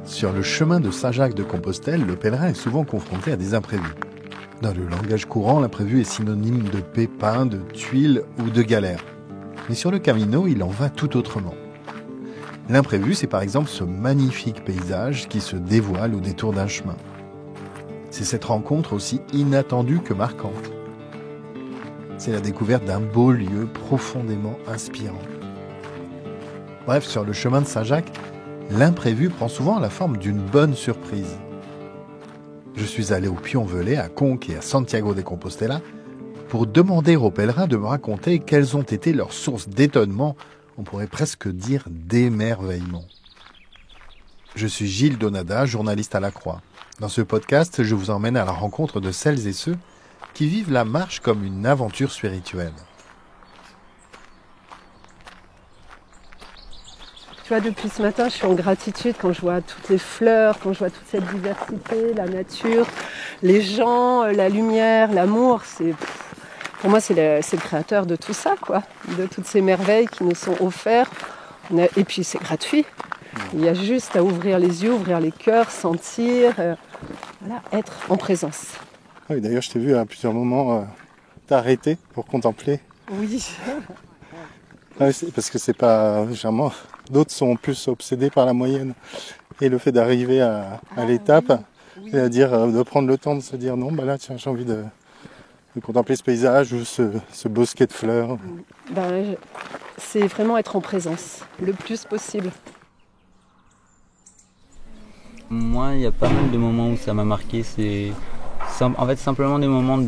Sur le chemin de Saint-Jacques-de-Compostelle, le pèlerin est souvent confronté à des imprévus. Dans le langage courant, l'imprévu est synonyme de pépin, de tuile ou de galère. Mais sur le Camino, il en va tout autrement. L'imprévu, c'est par exemple ce magnifique paysage qui se dévoile au détour d'un chemin. C'est cette rencontre aussi inattendue que marquante. C'est la découverte d'un beau lieu profondément inspirant. Bref, sur le chemin de Saint-Jacques, l'imprévu prend souvent la forme d'une bonne surprise. Je suis allé au Puy-en-Velay, à Conques et à Santiago de Compostela pour demander aux pèlerins de me raconter quelles ont été leurs sources d'étonnement, on pourrait presque dire d'émerveillement. Je suis Gilles Donada, journaliste à La Croix. Dans ce podcast, je vous emmène à la rencontre de celles et ceux qui vivent la marche comme une aventure spirituelle. Tu vois, depuis ce matin, je suis en gratitude quand je vois toutes les fleurs, quand je vois toute cette diversité, la nature, les gens, la lumière, l'amour. Pour moi, c'est le créateur de tout ça, quoi, de toutes ces merveilles qui nous sont offertes. Et puis, c'est gratuit. Il y a juste à ouvrir les yeux, ouvrir les cœurs, sentir, être en présence. Oui, d'ailleurs, je t'ai vu à plusieurs moments t'arrêter pour contempler. Oui. Parce que c'est pas légèrement. D'autres sont plus obsédés par la moyenne. Et le fait d'arriver à l'étape, oui. et à dire, de prendre le temps de se dire non, bah là, tiens, j'ai envie de contempler ce paysage ou ce bosquet de fleurs. C'est vraiment être en présence, le plus possible. Moi, il y a pas mal de moments où ça m'a marqué. C'est en fait simplement des moments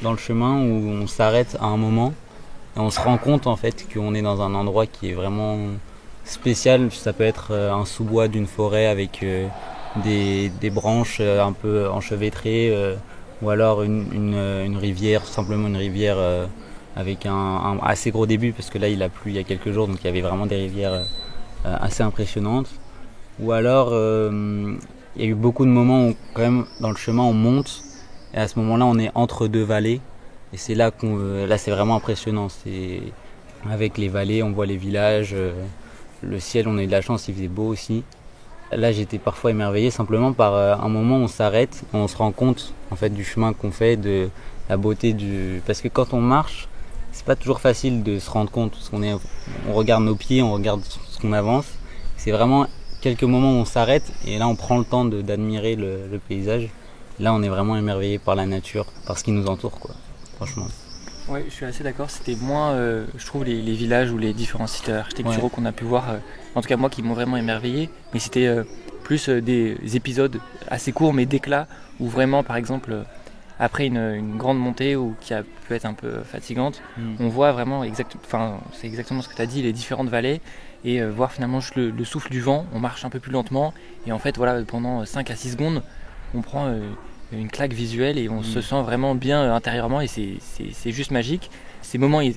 dans le chemin où on s'arrête à un moment et on se rend compte en fait qu'on est dans un endroit qui est vraiment spécial. Ça peut être un sous-bois d'une forêt avec des branches un peu enchevêtrées ou alors une rivière, simplement une rivière avec un assez gros début parce que là il a plu il y a quelques jours donc il y avait vraiment des rivières assez impressionnantes. Ou alors, il y a eu beaucoup de moments où, quand même, dans le chemin, on monte. Et à ce moment-là, on est entre deux vallées. Et c'est là là, c'est vraiment impressionnant. Avec les vallées, on voit les villages. Le ciel, on a eu de la chance, il faisait beau aussi. Là, j'étais parfois émerveillé simplement par un moment où on s'arrête. On se rend compte, en fait, du chemin qu'on fait, de la beauté Parce que quand on marche, c'est pas toujours facile de se rendre compte. Parce on regarde nos pieds, on regarde ce qu'on avance. C'est vraiment quelques moments où on s'arrête et là on prend le temps d'admirer le paysage. Là on est vraiment émerveillé par la nature, par ce qui nous entoure quoi, franchement. Oui, je suis assez d'accord, c'était moins je trouve les villages ou les différents sites architecturaux qu'on a pu voir, en tout cas moi qui m'ont vraiment émerveillé, mais c'était plus des épisodes assez courts mais d'éclat où vraiment par exemple après une grande montée ou qui a pu être un peu fatigante, on voit vraiment c'est exactement ce que tu as dit, les différentes vallées et voir finalement juste le souffle du vent, on marche un peu plus lentement et en fait voilà pendant 5 à 6 secondes on prend une claque visuelle et on se sent vraiment bien intérieurement et c'est juste magique. Ces moments, moi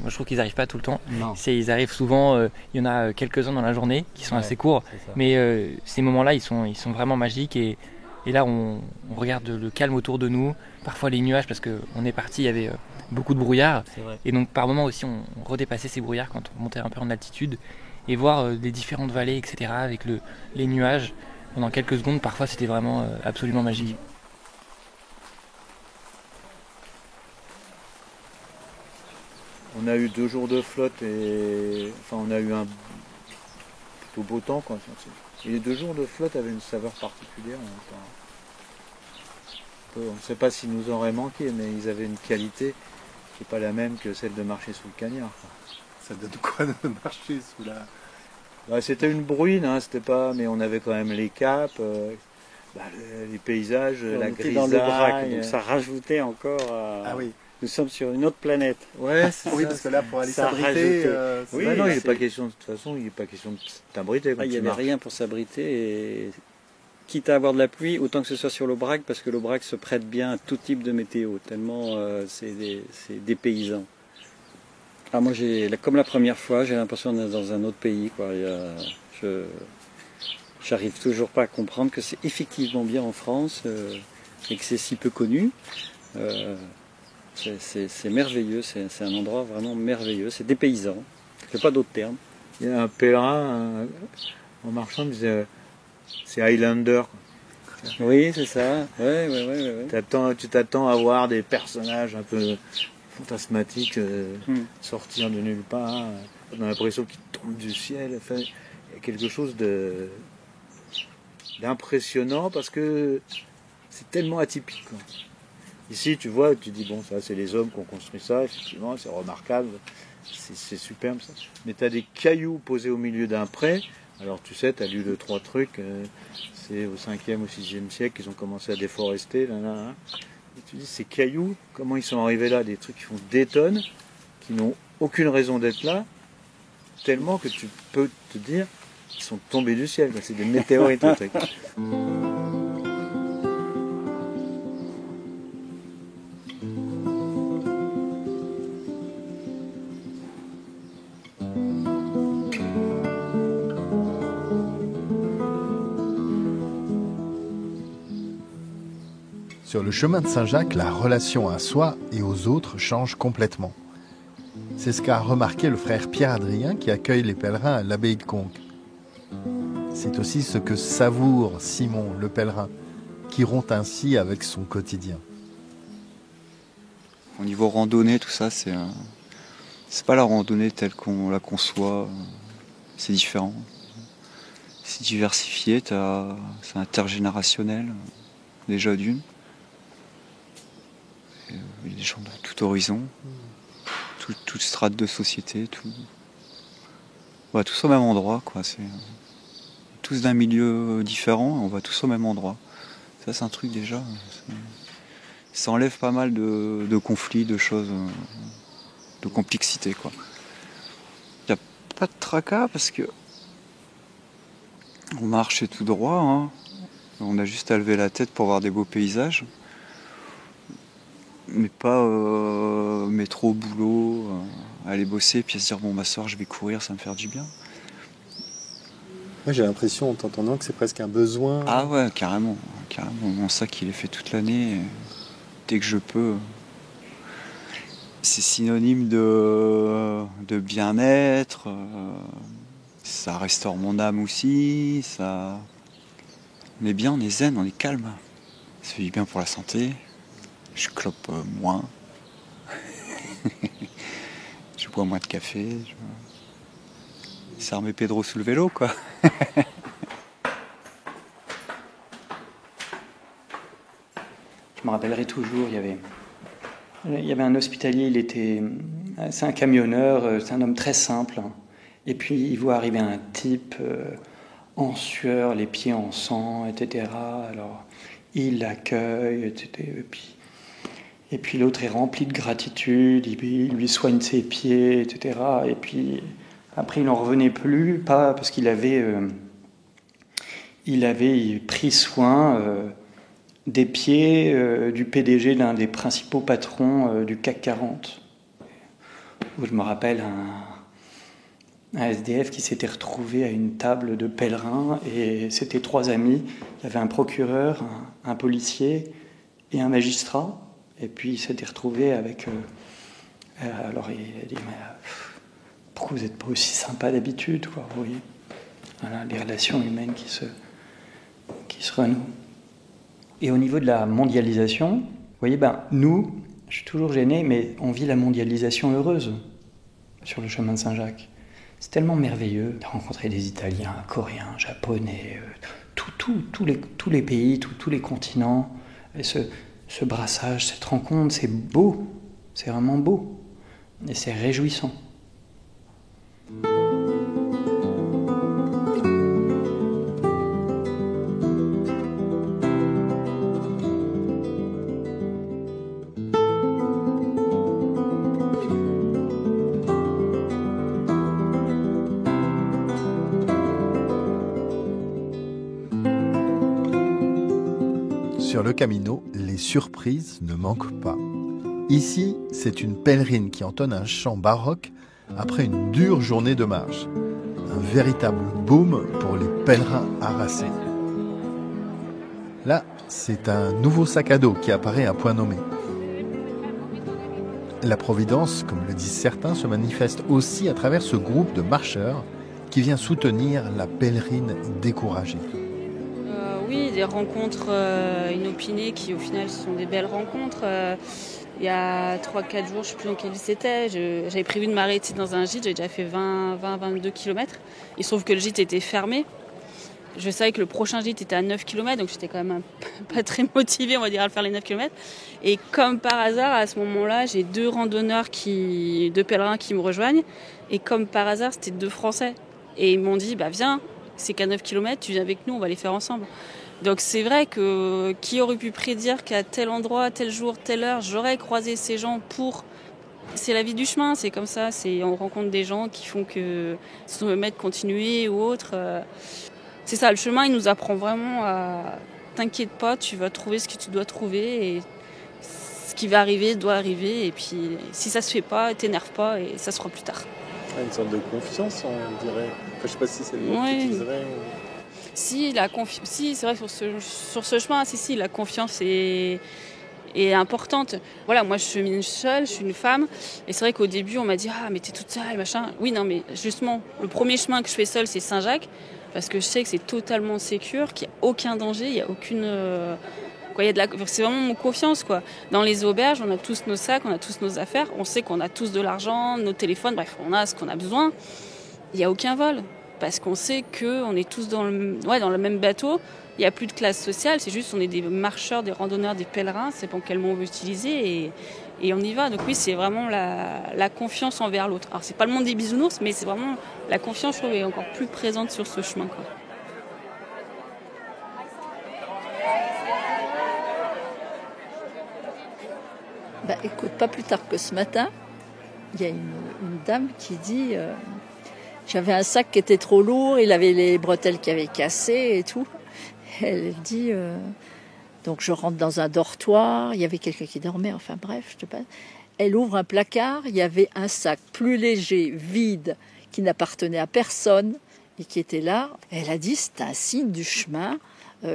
je trouve qu'ils n'arrivent pas tout le temps. Ils arrivent souvent, il y en a quelques-uns dans la journée qui sont assez courts, mais ces moments-là ils sont vraiment magiques et là on regarde le calme autour de nous, parfois les nuages parce qu'on est parti, il y avait beaucoup de brouillard et donc par moments aussi on redépassait ces brouillards quand on montait un peu en altitude et voir les différentes vallées etc avec les nuages pendant quelques secondes, parfois c'était vraiment absolument magique. On a eu 2 jours de flotte et on a eu un plutôt beau temps quoi. Et les 2 jours de flotte avaient une saveur particulière. On ne sait pas s'ils nous auraient manqué, mais ils avaient une qualité qui n'est pas la même que celle de marcher sous le cagnard. Ça donne quoi de marcher sous la... C'était une bruine, c'était pas, mais on avait quand même les caps, les paysages, la grisaille. Dans le Brac, donc ça rajoutait encore. Ah oui. Nous sommes sur une autre planète. Ouais, c'est oui, parce que là, pour aller s'abriter... Oui, non, il n'est pas question, de toute façon, il n'est pas question de t'abriter. Il n'y avait rien pour s'abriter, et quitte à avoir de la pluie, autant que ce soit sur l'Aubrac, parce que l'Aubrac se prête bien à tout type de météo, tellement c'est des paysans. Alors moi, comme la première fois, j'ai l'impression d'être dans un autre pays, quoi. J'arrive toujours pas à comprendre que c'est effectivement bien en France et que c'est si peu connu. C'est merveilleux, c'est un endroit vraiment merveilleux, c'est dépaysant, il n'y a pas d'autre terme. Il y a un pèlerin, en marchant, il disait c'est Highlander. Oui, c'est ça. Ouais. Tu t'attends à voir des personnages un peu fantasmatiques sortir de nulle part. On a l'impression qu'ils tombent du ciel. Enfin, il y a quelque chose d'impressionnant parce que c'est tellement atypique, quoi. Ici, tu vois, tu dis, bon, ça, c'est les hommes qui ont construit ça, effectivement, c'est remarquable, c'est superbe, ça. Mais tu as des cailloux posés au milieu d'un pré. Alors, tu sais, tu as lu 2-3 trucs, c'est au 5e ou 6e siècle qu'ils ont commencé à déforester, là. Et tu dis, ces cailloux, comment ils sont arrivés là? Des trucs qui font des tonnes, qui n'ont aucune raison d'être là, tellement que tu peux te dire qu'ils sont tombés du ciel, c'est des météorites, le truc. Sur le chemin de Saint-Jacques, la relation à soi et aux autres change complètement. C'est ce qu'a remarqué le frère Pierre-Adrien qui accueille les pèlerins à l'abbaye de Conques. C'est aussi ce que savoure Simon, le pèlerin, qui rompt ainsi avec son quotidien. Au niveau randonnée, tout ça, c'est pas la randonnée telle qu'on la conçoit. C'est différent. C'est diversifié, c'est intergénérationnel, déjà d'une. Il y a des gens de tout horizon, toute strate de société, tous au même endroit, quoi. C'est tous d'un milieu différent, on va tous au même endroit. Ça, c'est un truc déjà. Ça enlève pas mal de conflits, de choses, de complexité, quoi. Il n'y a pas de tracas parce que on marche tout droit, hein. On a juste à lever la tête pour voir des beaux paysages. Mais pas métro, boulot, aller bosser puis à se dire bon, ma soeur, je vais courir, ça va me faire du bien. Moi, j'ai l'impression en t'entendant que c'est presque un besoin. Ah ouais, carrément. Mon sac, il est fait toute l'année. Dès que je peux. C'est synonyme de bien-être. Ça restaure mon âme aussi. On est bien, on est zen, on est calme. Ça fait du bien pour la santé. Je clope moins. Je bois moins de café. Ça remet Pedro sous le vélo, quoi. Je me rappellerai toujours, il y avait un hospitalier, c'est un camionneur, c'est un homme très simple. Et puis il voit arriver un type en sueur, les pieds en sang, etc. Alors il l'accueille, etc. Et puis l'autre est rempli de gratitude, il lui soigne ses pieds, etc. Et puis après il n'en revenait plus, pas parce qu'il avait pris soin des pieds du PDG d'un des principaux patrons du CAC 40. Où je me rappelle un SDF qui s'était retrouvé à une table de pèlerins et c'était 3 amis. Il y avait un procureur, un policier et un magistrat. Et puis il s'était retrouvé avec... alors il a dit, mais pourquoi vous n'êtes pas aussi sympa d'habitude, quoi, vous voyez. Voilà, les relations humaines qui se renouent. Et au niveau de la mondialisation, vous voyez, nous, je suis toujours gêné, mais on vit la mondialisation heureuse sur le chemin de Saint-Jacques. C'est tellement merveilleux de rencontrer des Italiens, Coréens, Japonais, tous les pays, tous les continents. Et ce brassage, cette rencontre, c'est beau, c'est vraiment beau. Et c'est réjouissant. Sur le Camino, les surprises ne manquent pas. Ici, c'est une pèlerine qui entonne un chant baroque après une dure journée de marche. Un véritable baume pour les pèlerins harassés. Là, c'est un nouveau sac à dos qui apparaît à point nommé. La Providence, comme le disent certains, se manifeste aussi à travers ce groupe de marcheurs qui vient soutenir la pèlerine découragée. Oui, des rencontres inopinées qui au final sont des belles rencontres. Il y a 3-4 jours, je ne sais plus dans quelle ville c'était, j'avais prévu de m'arrêter dans un gîte, j'ai déjà fait 20-22 km. Il se trouve que le gîte était fermé. Je savais que le prochain gîte était à 9 km, donc j'étais quand même pas très motivée, on va dire, à faire les 9 km. Et comme par hasard, à ce moment-là, j'ai 2 randonneurs, 2 pèlerins qui me rejoignent. Et comme par hasard, c'était 2 Français. Et ils m'ont dit, viens, c'est qu'à 9 km, tu viens avec nous, on va les faire ensemble. Donc c'est vrai que qui aurait pu prédire qu'à tel endroit, tel jour, telle heure, j'aurais croisé ces gens pour... C'est la vie du chemin, c'est comme ça, on rencontre des gens qui font que si on veut mettre continuer ou autre... C'est ça, le chemin, il nous apprend vraiment à... T'inquiète pas, tu vas trouver ce que tu dois trouver et ce qui va arriver doit arriver. Et puis si ça se fait pas, t'énerve pas et ça se fera plus tard. Une sorte de confiance, on dirait. Enfin, je sais pas si c'est le mot que tu utiliserais. Si, si, c'est vrai que sur ce chemin, si, la confiance est importante. Voilà, moi je chemine seule, je suis une femme. Et c'est vrai qu'au début, on m'a dit « Ah, mais t'es toute seule, machin. » Oui, non, mais justement, le premier chemin que je fais seule, c'est Saint-Jacques. Parce que je sais que c'est totalement sécure, qu'il n'y a aucun danger, il n'y a aucune... c'est vraiment mon confiance, quoi. Dans les auberges, on a tous nos sacs, on a tous nos affaires. On sait qu'on a tous de l'argent, nos téléphones, bref, on a ce qu'on a besoin. Il n'y a aucun vol. Parce qu'on sait qu'on est tous dans le même bateau. Il n'y a plus de classe sociale, c'est juste on est des marcheurs, des randonneurs, des pèlerins. C'est pour quel mot on veut utiliser et on y va. Donc oui, c'est vraiment la confiance envers l'autre. Alors c'est pas le monde des bisounours, mais c'est vraiment la confiance, je trouve, est encore plus présente sur ce chemin, quoi. Écoute, pas plus tard que ce matin, il y a une dame qui dit j'avais un sac qui était trop lourd, il avait les bretelles qui avaient cassé et tout. Elle dit donc je rentre dans un dortoir, il y avait quelqu'un qui dormait, enfin bref, je te passe. Elle ouvre un placard, il y avait un sac plus léger, vide, qui n'appartenait à personne et qui était là. Elle a dit c'est un signe du chemin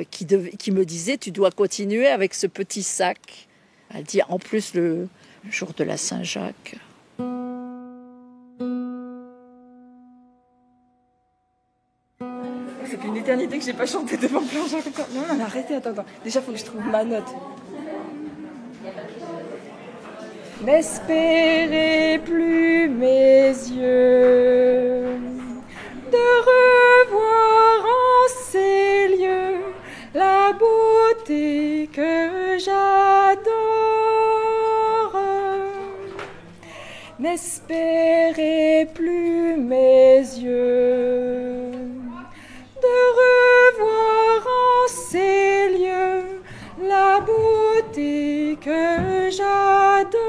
qui me disait tu dois continuer avec ce petit sac. Elle dit en plus le jour de la Saint-Jacques. Ça fait une éternité que j'ai pas chanté devant plein de gens comme ça. Non, arrêtez, attends. Déjà, faut que je trouve ma note. N'espérez plus mes yeux de revoir en ces lieux la beauté que j'adore. N'espérez plus mes yeux de revoir en ces lieux la beauté que j'adore.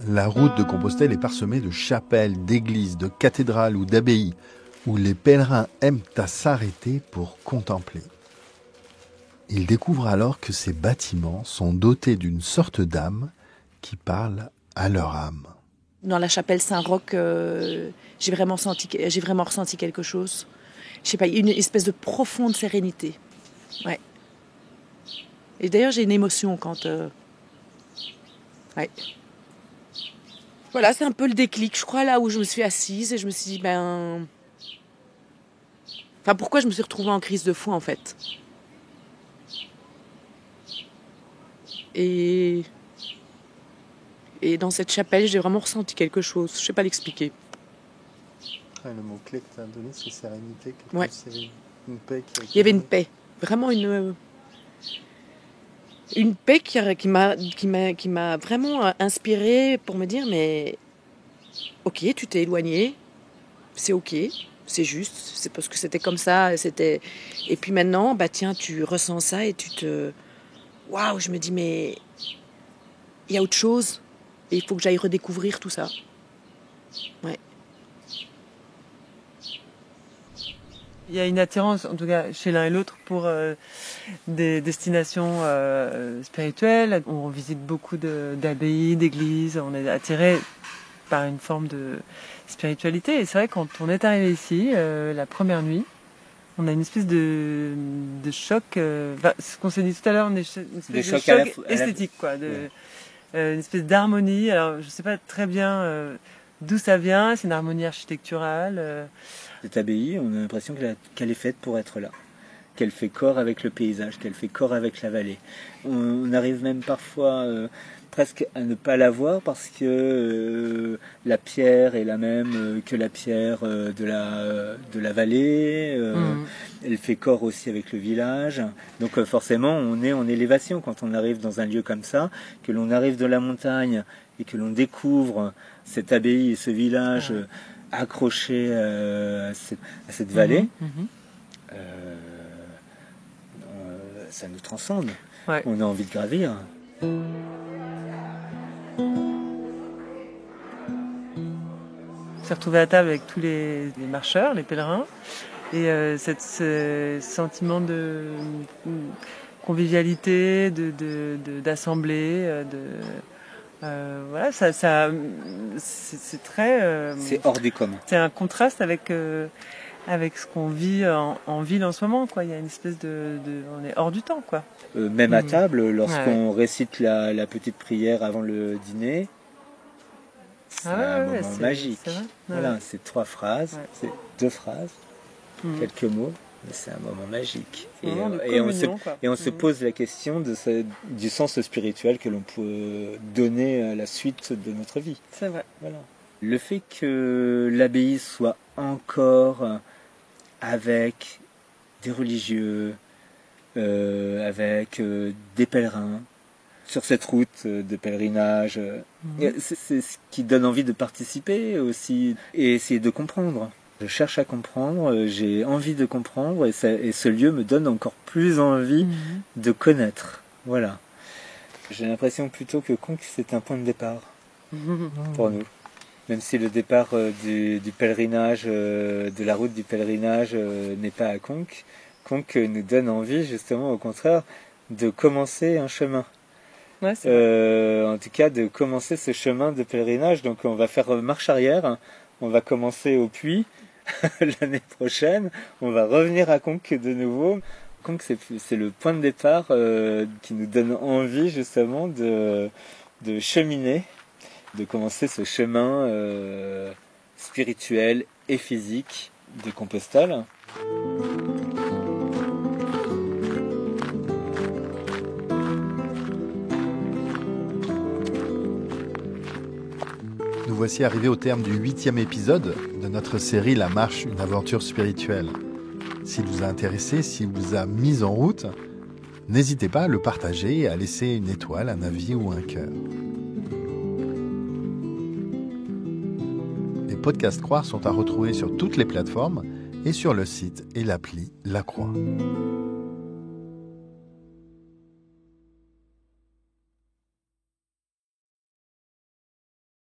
La route de Compostelle est parsemée de chapelles, d'églises, de cathédrales ou d'abbayes, où les pèlerins aiment à s'arrêter pour contempler. Ils découvrent alors que ces bâtiments sont dotés d'une sorte d'âme qui parle à leur âme. Dans la chapelle Saint-Roch, j'ai vraiment ressenti quelque chose. Je sais pas, une espèce de profonde sérénité. Ouais. Et d'ailleurs, j'ai une émotion quand... Ouais. Voilà, c'est un peu le déclic, je crois, là où je me suis assise et je me suis dit, Enfin, pourquoi je me suis retrouvée en crise de foi, en fait. Et dans cette chapelle, j'ai vraiment ressenti quelque chose. Je ne sais pas l'expliquer. Le mot-clé que tu as donné, c'est sérénité. Ouais. C'est une paix Il y avait une paix. Vraiment une paix qui m'a vraiment inspirée pour me dire, mais ok, tu t'es éloigné, c'est ok, c'est juste, c'est parce que c'était comme ça, et puis maintenant, tiens, tu ressens ça et waouh, je me dis, mais il y a autre chose, et il faut que j'aille redécouvrir tout ça. Ouais. Il y a une attirance, en tout cas chez l'un et l'autre, pour des destinations spirituelles. On visite beaucoup d'abbayes, d'églises. On est attiré par une forme de spiritualité. Et c'est vrai, quand on est arrivé ici, la première nuit, on a une espèce de choc, ce qu'on s'est dit tout à l'heure, une espèce de choc esthétique, quoi, une espèce d'harmonie. Alors, je ne sais pas très bien d'où ça vient, c'est une harmonie architecturale. Cette abbaye, on a l'impression qu'elle est faite pour être là, qu'elle fait corps avec le paysage, qu'elle fait corps avec la vallée. On arrive même parfois presque à ne pas la voir parce que la pierre est la même que la pierre de la vallée. Elle fait corps aussi avec le village. Donc forcément, on est en élévation quand on arrive dans un lieu comme ça, que l'on arrive de la montagne et que l'on découvre cette abbaye et ce village accroché à cette vallée. Ça nous transcende. Ouais. On a envie de gravir. On s'est retrouvé à table avec tous les marcheurs, les pèlerins, et ce sentiment de convivialité, d'assemblée, voilà, ça c'est très. C'est hors du commun. C'est un contraste avec ce qu'on vit en ville en ce moment, quoi. Il y a une espèce on est hors du temps, quoi. Même à table, lorsqu'on récite la petite prière avant le dîner, c'est un moment magique. C'est voilà, c'est 3 phrases, c'est 2 phrases, quelques mots, mais c'est un moment magique. Et on se pose la question du sens spirituel que l'on peut donner à la suite de notre vie. C'est vrai. Voilà. Le fait que l'abbaye soit encore avec des religieux, avec des pèlerins, sur cette route de pèlerinage, c'est ce qui donne envie de participer aussi et essayer de comprendre. Je cherche à comprendre, j'ai envie de comprendre et ce lieu me donne encore plus envie de connaître. Voilà. J'ai l'impression plutôt que Conques, c'est un point de départ pour nous. Même si le départ du pèlerinage, de la route du pèlerinage n'est pas à Conques, Conques nous donne envie justement au contraire de commencer un chemin. Ouais, en tout cas de commencer ce chemin de pèlerinage. Donc on va faire marche arrière, on va commencer au Puy l'année prochaine, on va revenir à Conques de nouveau. Conques c'est le point de départ qui nous donne envie justement de cheminer, de commencer ce chemin spirituel et physique de Compostelle. Nous voici arrivés au terme du 8e épisode de notre série La Marche, une aventure spirituelle. S'il vous a intéressé, s'il vous a mis en route, n'hésitez pas à le partager et à laisser une étoile, un avis ou un cœur. Les podcasts Croire sont à retrouver sur toutes les plateformes et sur le site et l'appli La Croix.